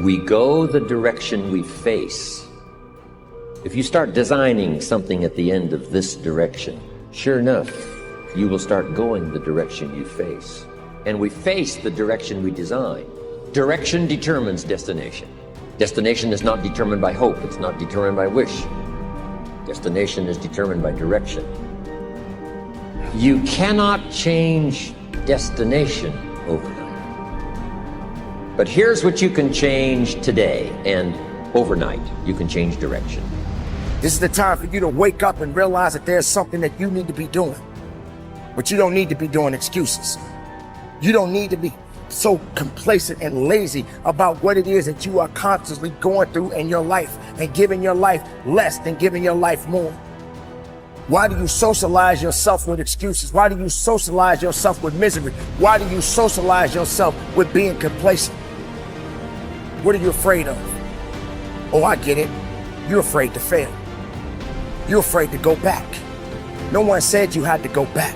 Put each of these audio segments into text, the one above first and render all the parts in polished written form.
We go the direction we face. If you start designing something at the end of this direction, sure enough, you will start going the direction you face. And we face the direction we design. Direction determines destination. Destination is not determined by hope. It's not determined by wish. Destination is determined by direction. You cannot change destination overnight. But here's what you can change today, and overnight, you can change direction. This is the time for you to wake up and realize that there's something that you need to be doing. But you don't need to be doing excuses. You don't need to be so complacent and lazy about what it is that you are constantly going through in your life and giving your life less than giving your life more. Why do you socialize yourself with excuses? Why do you socialize yourself with misery? Why do you socialize yourself with being complacent? What are you afraid of? Oh, I get it. You're afraid to fail. You're afraid to go back. No one said you had to go back.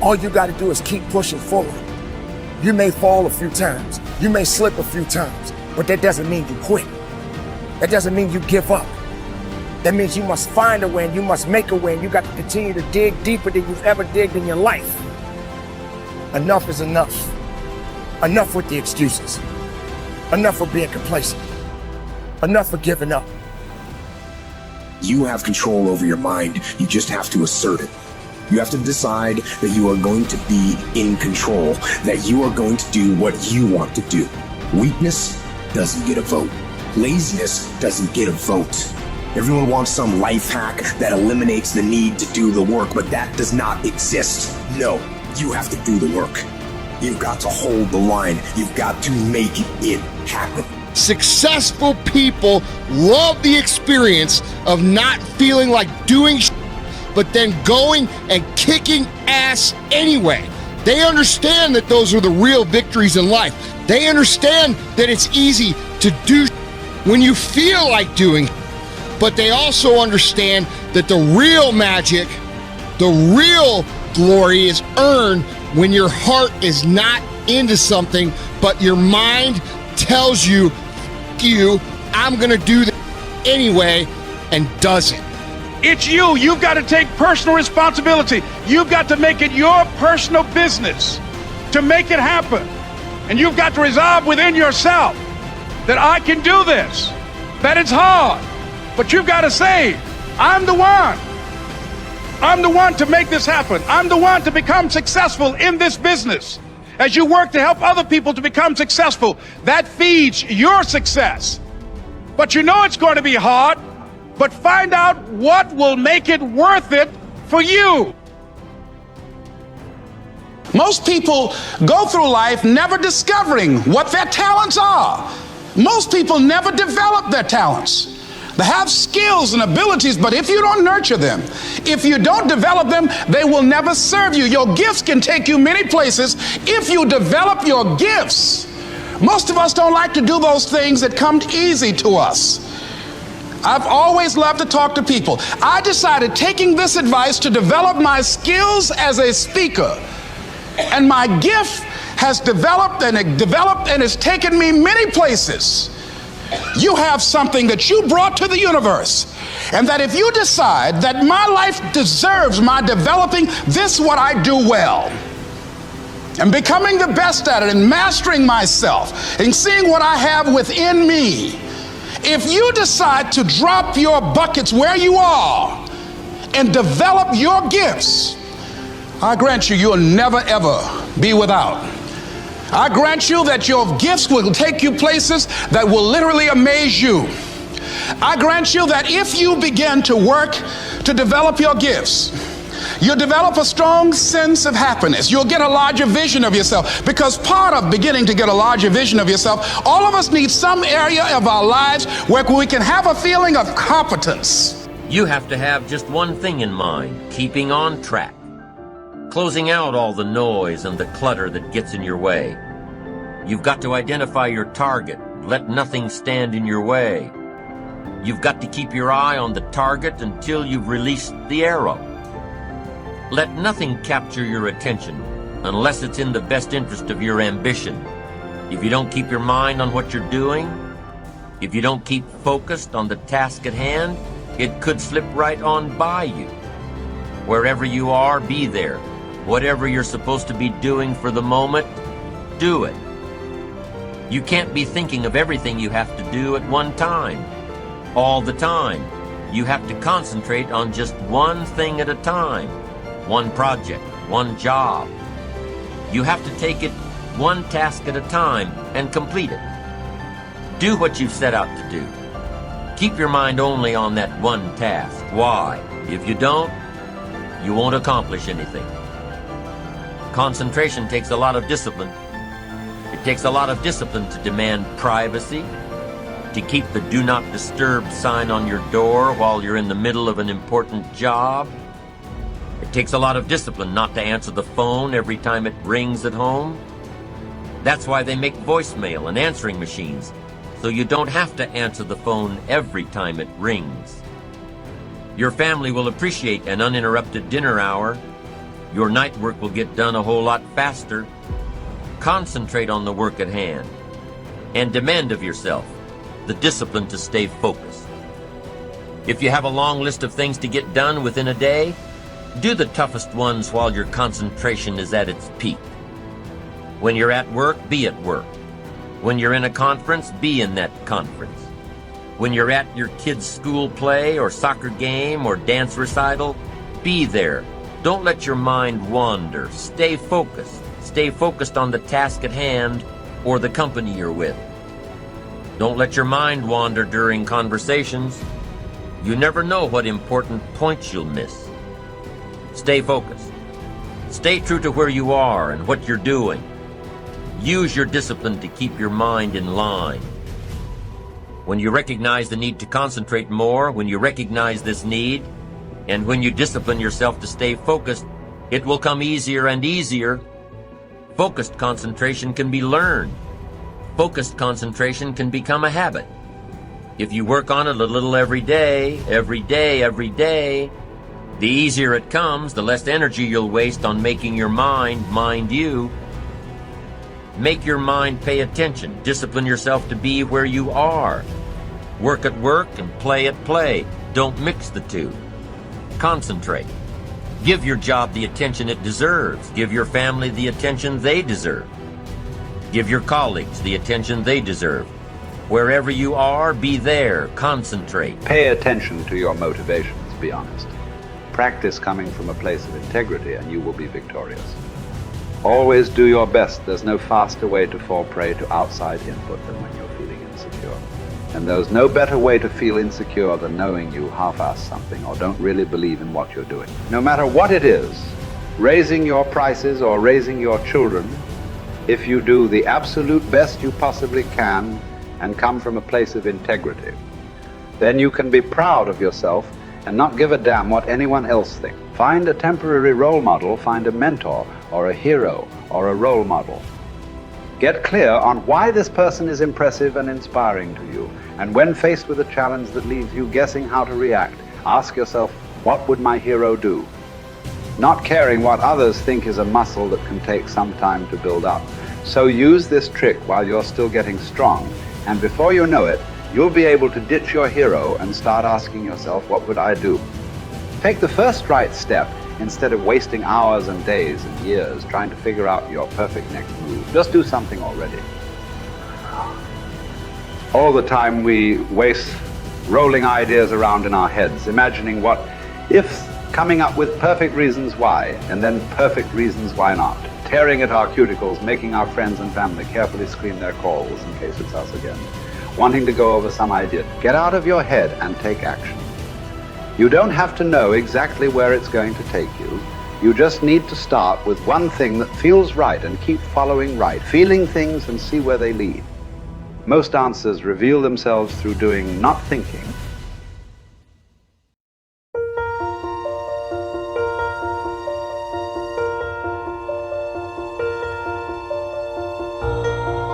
All you got to do is keep pushing forward. You may fall a few times. You may slip a few times, but that doesn't mean you quit. That doesn't mean you give up. That means you must find a way and you must make a way, and you got to continue to dig deeper than you've ever digged in your life. Enough is enough. Enough with the excuses. Enough with being complacent. Enough for giving up. You have control over your mind. You just have to assert it. You have to decide that you are going to be in control, that you are going to do what you want to do. Weakness doesn't get a vote. Laziness doesn't get a vote. Everyone wants some life hack that eliminates the need to do the work, but that does not exist. No, you have to do the work. You've got to hold the line. You've got to make it happen. Successful people love the experience of not feeling like doing but then going and kicking ass anyway. They understand that those are the real victories in life. They understand that it's easy to do when you feel like doing, but they also understand that the real magic, the real glory is earned when your heart is not into something, but your mind tells you, I'm gonna do this anyway, and does it. It's you. You've got to take personal responsibility. You've got to make it your personal business to make it happen. And you've got to resolve within yourself that I can do this, that it's hard, but you've got to say, I'm the one. I'm the one to make this happen. I'm the one to become successful in this business. As you work to help other people to become successful, that feeds your success. But you know it's going to be hard, but find out what will make it worth it for you. Most people go through life never discovering what their talents are. Most people never develop their talents. They have skills and abilities, but if you don't nurture them, if you don't develop them, they will never serve you. Your gifts can take you many places if you develop your gifts. Most of us don't like to do those things that come easy to us. I've always loved to talk to people. I decided, taking this advice, to develop my skills as a speaker. And my gift has developed and it's taken me many places. You have something that you brought to the universe, and that if you decide that my life deserves my developing this, what I do well, and becoming the best at it, and mastering myself, and seeing what I have within me, if you decide to drop your buckets where you are and develop your gifts, I grant you, you'll never ever be without. I grant you that your gifts will take you places that will literally amaze you. I grant you that if you begin to work to develop your gifts, you'll develop a strong sense of happiness. You'll get a larger vision of yourself, because part of beginning to get a larger vision of yourself, all of us need some area of our lives where we can have a feeling of competence. You have to have just one thing in mind: keeping on track. Closing out all the noise and the clutter that gets in your way. You've got to identify your target. Let nothing stand in your way. You've got to keep your eye on the target until you've released the arrow. Let nothing capture your attention unless it's in the best interest of your ambition. If you don't keep your mind on what you're doing, if you don't keep focused on the task at hand, it could slip right on by you. Wherever you are, be there. Whatever you're supposed to be doing for the moment, do it. You can't be thinking of everything you have to do at one time, all the time. You have to concentrate on just one thing at a time, one project, one job. You have to take it one task at a time and complete it. Do what you've set out to do. Keep your mind only on that one task. Why? If you don't, you won't accomplish anything. Concentration takes a lot of discipline. It takes a lot of discipline to demand privacy, to keep the do not disturb sign on your door while you're in the middle of an important job. It takes a lot of discipline not to answer the phone every time it rings at home. That's why they make voicemail and answering machines, so you don't have to answer the phone every time it rings. Your family will appreciate an uninterrupted dinner hour. Your night work will get done a whole lot faster. Concentrate on the work at hand and demand of yourself the discipline to stay focused. If you have a long list of things to get done within a day, do the toughest ones while your concentration is at its peak. When you're at work, be at work. When you're in a conference, be in that conference. When you're at your kid's school play or soccer game or dance recital, be there. Don't let your mind wander. Stay focused. Stay focused on the task at hand or the company you're with. Don't let your mind wander during conversations. You never know what important points you'll miss. Stay focused. Stay true to where you are and what you're doing. Use your discipline to keep your mind in line. When you recognize the need to concentrate more, when you recognize this need, and when you discipline yourself to stay focused, it will come easier and easier. Focused concentration can be learned. Focused concentration can become a habit. If you work on it a little every day, the easier it comes, the less energy you'll waste on making your mind mind you. Make your mind pay attention. Discipline yourself to be where you are. Work at work and play at play. Don't mix the two. Concentrate. Give your job the attention it deserves. Give your family the attention they deserve. Give your colleagues the attention they deserve. Wherever you are, be there. Concentrate. Pay attention to your motivations, be honest. Practice coming from a place of integrity and you will be victorious. Always do your best. There's no faster way to fall prey to outside input than when you're feeling insecure. And there's no better way to feel insecure than knowing you half-ass something or don't really believe in what you're doing. No matter what it is, raising your prices or raising your children, if you do the absolute best you possibly can and come from a place of integrity, then you can be proud of yourself and not give a damn what anyone else thinks. Find a temporary role model, find a mentor or a hero or a role model. Get clear on why this person is impressive and inspiring to you. And when faced with a challenge that leaves you guessing how to react, ask yourself, what would my hero do? Not caring what others think is a muscle that can take some time to build up. So use this trick while you're still getting strong, and before you know it, you'll be able to ditch your hero and start asking yourself, what would I do? Take the first right step instead of wasting hours and days and years trying to figure out your perfect next move. Just do something already. All the time we waste rolling ideas around in our heads, imagining what ifs, coming up with perfect reasons why, and then perfect reasons why not. Tearing at our cuticles, making our friends and family carefully screen their calls in case it's us again. Wanting to go over some idea. Get out of your head and take action. You don't have to know exactly where it's going to take you. You just need to start with one thing that feels right and keep following right, feeling things and see where they lead. Most answers reveal themselves through doing not thinking